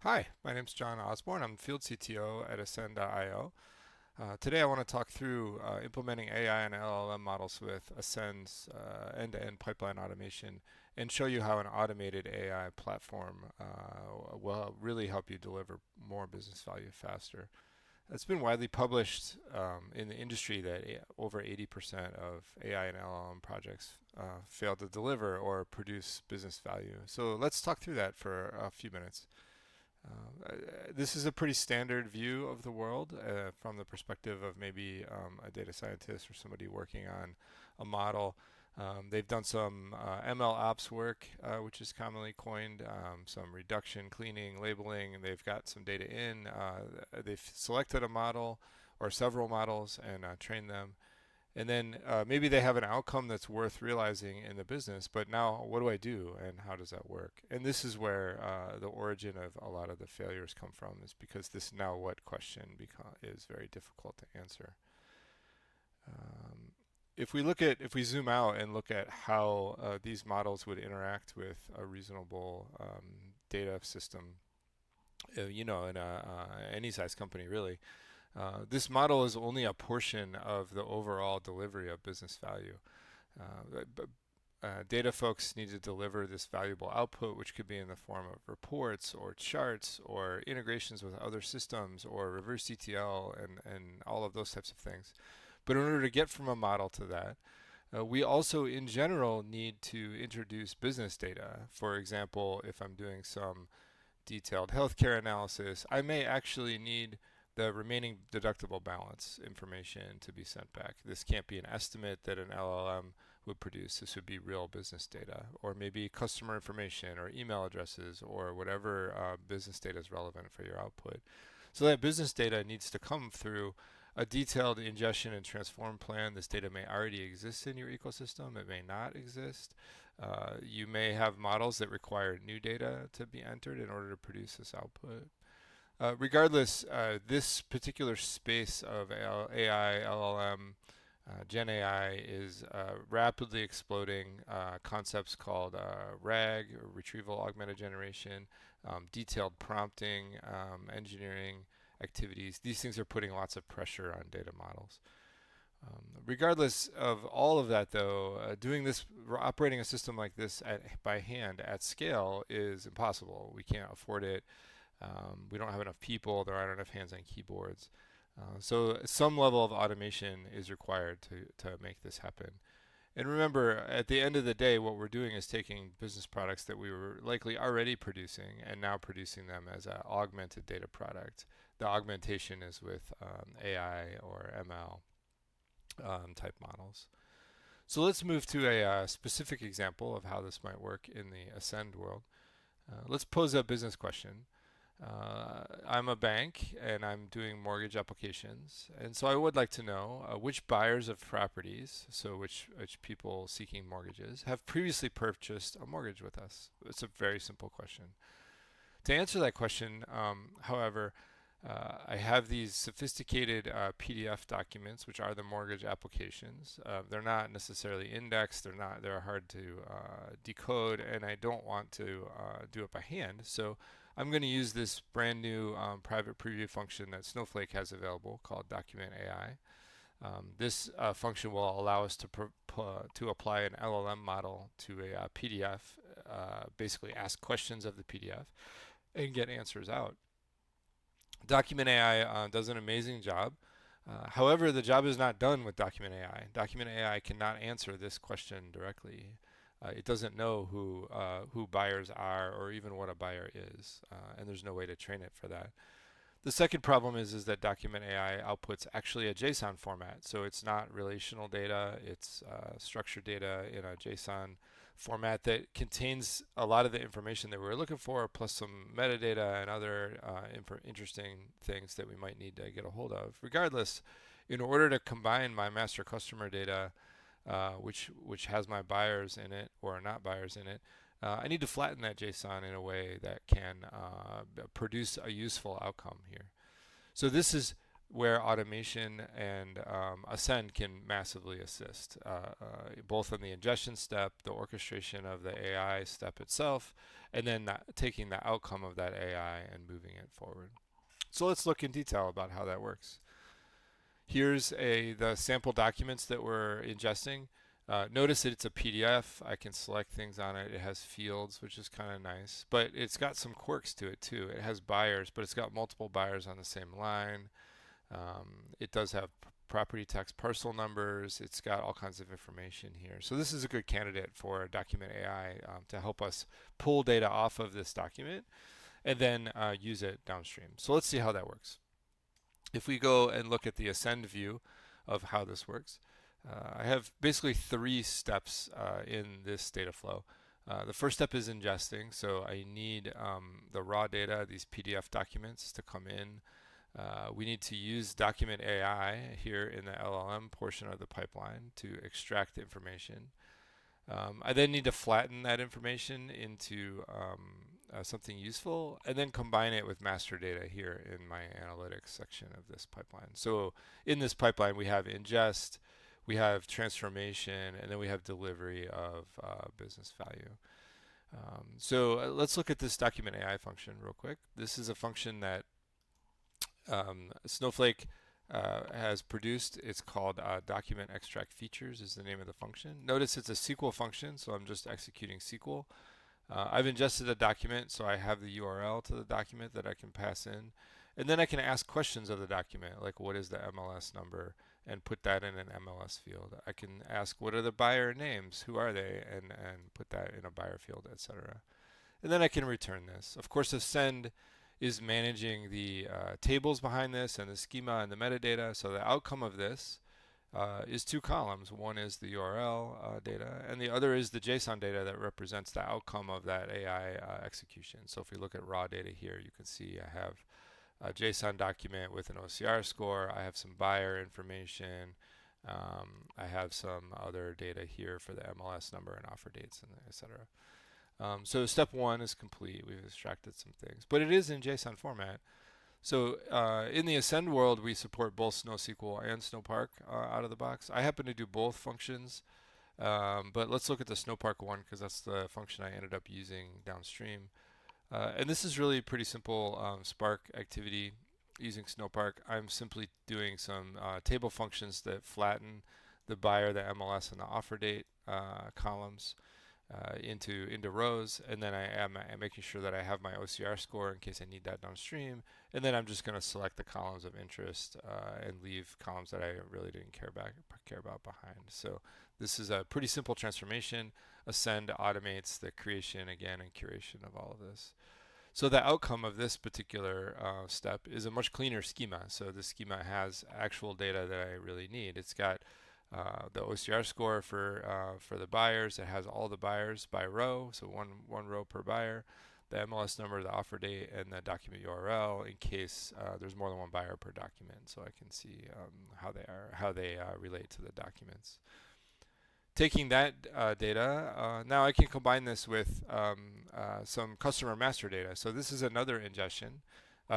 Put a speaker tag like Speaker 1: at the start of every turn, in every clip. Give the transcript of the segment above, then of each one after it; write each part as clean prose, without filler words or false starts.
Speaker 1: Hi, my name is John Osborne. I'm Field CTO at Ascend.io. Today I want to talk through implementing AI and LLM models with Ascend's end-to-end pipeline automation and show you how an automated AI platform will really help you deliver more business value faster. It's been widely published in the industry that over 80% of AI and LLM projects fail to deliver or produce business value. So let's talk through that for a few minutes. This is a pretty standard view of the world from the perspective of maybe a data scientist or somebody working on a model. They've done some ML ops work, which is commonly coined, some reduction, cleaning, labeling, and they've got some data in. They've selected a model or several models and trained them, and then maybe they have an outcome that's worth realizing in the business, but now what do I do and how does that work? And this is where the origin of a lot of the failures come from, is because this now what question is very difficult to answer. Um, if we zoom out and look at how these models would interact with a reasonable data system, in any size company really, this model is only a portion of the overall delivery of business value. Data folks need to deliver this valuable output, which could be in the form of reports or charts or integrations with other systems or reverse ETL and all of those types of things. But in order to get from a model to that, we also, in general, need to introduce business data. For example, if I'm doing some detailed healthcare analysis, I may actually need the remaining deductible balance information to be sent back. This can't be an estimate that an LLM would produce. This would be real business data, or maybe customer information, or email addresses, or whatever business data is relevant for your output. So that business data needs to come through a detailed ingestion and transform plan. This data may already exist in your ecosystem. It may not exist. You may have models that require new data to be entered in order to produce this output. Regardless, this particular space of AI, LLM, Gen AI is rapidly exploding. Concepts called RAG, or retrieval augmented generation, detailed prompting, engineering activities. These things are putting lots of pressure on data models. Regardless of all of that, though, operating a system like this by hand at scale is impossible. We can't afford it. We don't have enough people. There aren't enough hands on keyboards. So some level of automation is required to make this happen. And remember, at the end of the day, what we're doing is taking business products that we were likely already producing and now producing them as an augmented data product. The augmentation is with AI or ML type models. So let's move to a specific example of how this might work in the Ascend world. Let's pose a business question. I'm a bank and I'm doing mortgage applications. And so I would like to know which buyers of properties, so which people seeking mortgages, have previously purchased a mortgage with us. It's a very simple question. To answer that question, however, I have these sophisticated PDF documents, which are the mortgage applications. They're not necessarily indexed. They're hard to decode, and I don't want to do it by hand. So I'm going to use this brand new private preview function that Snowflake has available called Document AI. This function will allow us to apply an LLM model to a PDF, basically ask questions of the PDF and get answers out. Document AI does an amazing job. However, the job is not done with Document AI. Document AI cannot answer this question directly. It doesn't know who buyers are or even what a buyer is, and there's no way to train it for that. The second problem is that Document AI outputs actually a JSON format. So it's not relational data, it's structured data in a JSON format that contains a lot of the information that we're looking for, plus some metadata and other interesting things that we might need to get a hold of. Regardless, in order to combine my master customer data, which has my buyers in it or not buyers in it, I need to flatten that JSON in a way that can produce a useful outcome here. So this is where automation and Ascend can massively assist, both on the ingestion step, the orchestration of the AI step itself, and then taking the outcome of that AI and moving it forward. So let's look in detail about how that works. Here's the sample documents that we're ingesting. Notice that it's a PDF. I can select things on it. It has fields, which is kind of nice, but it's got some quirks to it too. It has buyers, but it's got multiple buyers on the same line. It does have property tax parcel numbers. It's got all kinds of information here. So this is a good candidate for document AI to help us pull data off of this document and then use it downstream. So let's see how that works. If we go and look at the Ascend view of how this works, I have basically 3 steps in this data flow. The first step is ingesting, so I need the raw data, these PDF documents, to come in. We need to use document AI here in the LLM portion of the pipeline to extract the information. I then need to flatten that information into something useful, and then combine it with master data here in my analytics section of this pipeline. So in this pipeline, we have ingest, we have transformation, and then we have delivery of business value. Let's look at this document AI function real quick. This is a function that Snowflake has produced. It's called document extract features is the name of the function. Notice it's a SQL function, so I'm just executing SQL. I've ingested a document, so I have the URL to the document that I can pass in. And then I can ask questions of the document, like what is the MLS number, and put that in an MLS field. I can ask what are the buyer names, who are they, and put that in a buyer field, etc. And then I can return this. Of course, Ascend is managing the tables behind this and the schema and the metadata. So the outcome of this is 2 columns. One is the URL data, and the other is the JSON data that represents the outcome of that AI execution. So if we look at raw data here, you can see I have a JSON document with an OCR score. I have some buyer information. I have some other data here for the MLS number and offer dates, and etc. So step 1 is complete. We've extracted some things, but it is in JSON format. So in the Ascend world, we support both SnowSQL and Snowpark out of the box. I happen to do both functions, but let's look at the Snowpark one because that's the function I ended up using downstream. And this is really pretty simple Spark activity using Snowpark. I'm simply doing some table functions that flatten the buyer, the MLS, and the offer date columns into rows, and then I'm making sure that I have my OCR score in case I need that downstream, and then I'm just going to select the columns of interest and leave columns that I really didn't care about behind. So this is a pretty simple transformation. Ascend automates the creation again and curation of all of this. So the outcome of this particular step is a much cleaner schema. So the schema has actual data that I really need. It's got the OCR score for the buyers. It has all the buyers by row, so one row per buyer, the MLS number, the offer date, and the document URL in case there's more than one buyer per document, so I can see how they relate to the documents. Taking that data, now I can combine this with some customer master data. So this is another ingestion.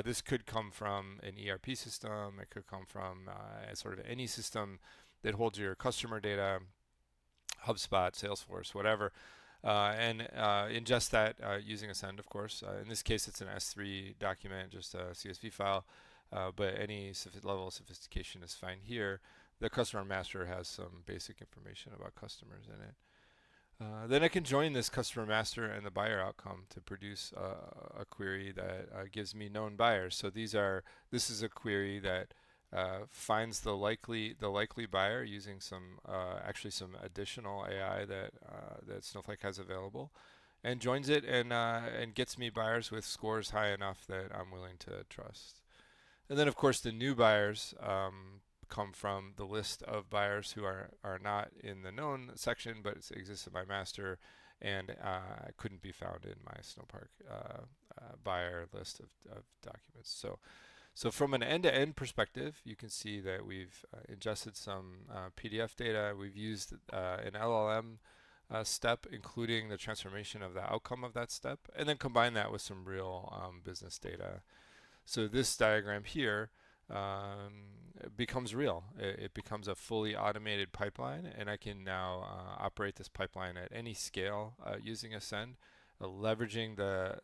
Speaker 1: This could come from an ERP system. It could come from sort of any system that holds your customer data, HubSpot, Salesforce, whatever, and ingest that using Ascend, of course. In this case, it's an S3 document, just a CSV file, but any level of sophistication is fine here. The customer master has some basic information about customers in it. Then I can join this customer master and the buyer outcome to produce a query that gives me known buyers. So this is a query that finds the likely buyer using actually some additional AI that Snowflake has available, and joins it and gets me buyers with scores high enough that I'm willing to trust. And then of course the new buyers come from the list of buyers who are not in the known section but exists in my master and couldn't be found in my Snowpark buyer list of documents. So from an end-to-end perspective, you can see that we've ingested some PDF data. We've used an LLM step, including the transformation of the outcome of that step, and then combine that with some real business data. So this diagram here becomes real. It becomes a fully automated pipeline, and I can now operate this pipeline at any scale using Ascend, leveraging the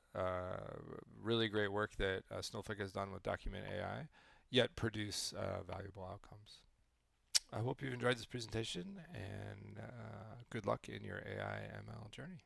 Speaker 1: really great work that Snowflake has done with Document AI, yet produce valuable outcomes. I hope you've enjoyed this presentation, and good luck in your AI ML journey.